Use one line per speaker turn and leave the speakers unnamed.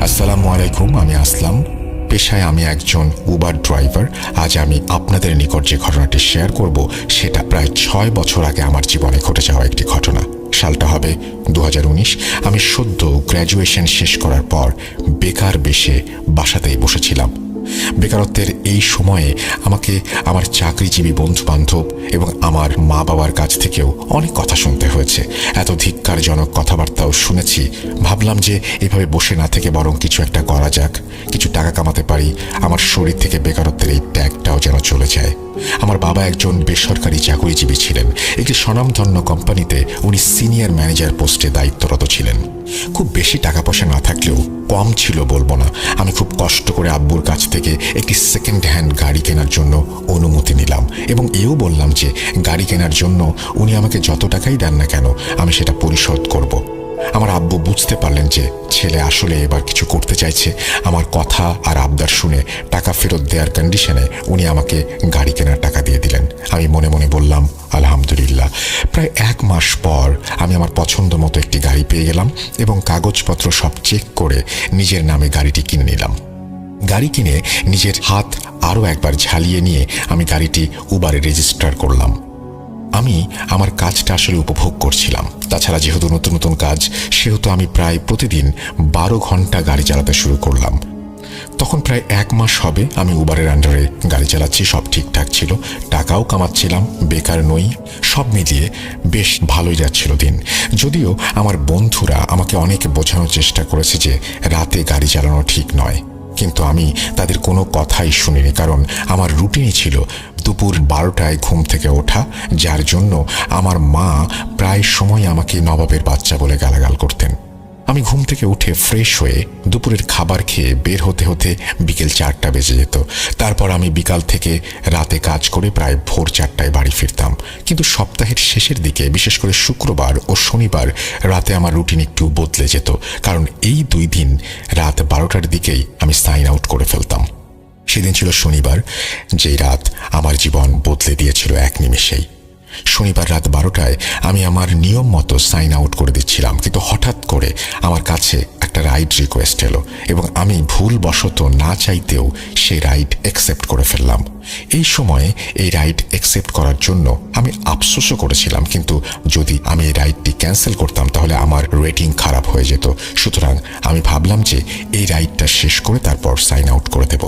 আসসালামু আলাইকুম, আমি আসলাম। পেশায় আমি একজন উবার ড্রাইভার। আজ আমি আপনাদের নিকট যে ঘটনাটি শেয়ার করব সেটা প্রায় 6 বছর আগে আমার জীবনে ঘটে যাওয়া একটি ঘটনা। সালটা হবে 2019। আমি সদ্য গ্র্যাজুয়েশন শেষ করার পর বেকার বেশে বাসাতেই বসেছিলাম। বেকারত্বের এই সময়ে আমাকে আমার চাকরিজীবী বন্ধু বান্ধব এবং আমার মা বাবার কাছ থেকেও অনেক কথা শুনতে হয়েছে। এত ধিক্কারজনক কথাবার্তাও শুনেছি। ভাবলাম যে এভাবে বসে না থেকে বরং কিছু একটা করা যাক, কিছু টাকা কামাতে পারি, আমার শরীর থেকে বেকারত্বের এই ট্যাগটাও যেন চলে যায়। আমার বাবা একজন বেসরকারি চাকরিজীবী ছিলেন। একটি স্বনামধন্য কোম্পানিতে উনি সিনিয়র ম্যানেজার পোস্টে দায়িত্বরত ছিলেন। খুব বেশি টাকা পয়সা না থাকলেও কম ছিল বলবো না। আমি খুব কষ্ট করে আব্বুর কাছ থেকে একটি সেকেন্ড হ্যান্ড গাড়ি কেনার জন্য অনুমতি নিলাম এবং এও বললাম যে গাড়ি কেনার জন্য উনি আমাকে যত টাকাই দেন না কেন আমি সেটা পরিশোধ করব। আমার আব্বু বুঝতে পারলেন যে ছেলে আসলে এবার কিছু করতে চাইছে। আমার কথা আর আবদার শুনে টাকা ফেরত দেওয়ার কন্ডিশনে উনি আমাকে গাড়ি কেনার টাকা দিয়ে দিলেন। আমি মনে মনে বললাম আলহামদুলিল্লাহ। প্রায় 1 মাস পর আমি আমার পছন্দ মতো একটি গাড়ি পেয়ে গেলাম এবং কাগজপত্র সব চেক করে নিজের নামে গাড়িটি কিনে নিলাম। গাড়ি কিনে নিজের হাত আরও একবার ঝালিয়ে নিয়ে আমি গাড়িটি উবারে রেজিস্টার করলাম। আমি আমার কাজটা আসলে উপভোগ করছিলাম। তাছাড়া যেহেতু নতুন নতুন কাজ, সেহেতু আমি প্রায় প্রতিদিন 12 ঘন্টা গাড়ি চালাতে শুরু করলাম। তখন প্রায় 1 মাস হবে আমি উবারের আন্ডারে গাড়ি চালাচ্ছি। সব ঠিকঠাক ছিল, টাকাও কামাচ্ছিলাম, বেকার নই। সব মিলিয়ে বেশ ভালোই যাচ্ছিল দিন। যদিও আমার বন্ধুরা আমাকে অনেক বোঝানোর চেষ্টা করেছে যে রাতে গাড়ি চালানো ঠিক নয়, কিন্তু আমি তাদের কোনো কথাই শুনিনি। কারণ আমার রুটিনই ছিল দুপুর 12টায় ঘুম থেকে ওঠা, যার জন্য আমার মা প্রায় সময় আমাকে নবাবের বাচ্চা বলে গালাগাল করতেন। আমি ঘুম থেকে উঠে ফ্রেশ হয়ে দুপুরের খাবার খেয়ে বের হতে হতে বিকেল 4টা বেজে যেত। তারপর আমি বিকাল থেকে রাতে কাজ করে প্রায় ভোর 4টায় বাড়ি ফিরতাম। কিন্তু সপ্তাহের শেষের দিকে, বিশেষ করে শুক্রবার ও শনিবার রাতে আমার রুটিন একটু বদলে যেত। কারণ এই 2 দিন রাত 12টার দিকেই আমি সাইন আউট করে ফেলতাম। সেদিন ছিল শনিবার, যেই রাত আমার জীবন বদলে দিয়েছিল এক নিমেষেই। শনিবার রাত 12টায় আমি আমার নিয়ম মতো সাইন আউট করে দিচ্ছিলাম, কিন্তু হঠাৎ করে আমার কাছে একটা রাইড রিকোয়েস্ট এলো এবং আমি ভুলবশত না চাইতেও সেই রাইড অ্যাকসেপ্ট করে ফেললাম। এই সময়ে এই রাইড অ্যাকসেপ্ট করার জন্য আমি আফসোসও করেছিলাম, কিন্তু যদি আমি এই রাইডটি ক্যান্সেল করতাম তাহলে আমার রেটিং খারাপ হয়ে যেত। সুতরাং আমি ভাবলাম যে এই রাইডটা শেষ করে তারপর সাইন আউট করে দেব।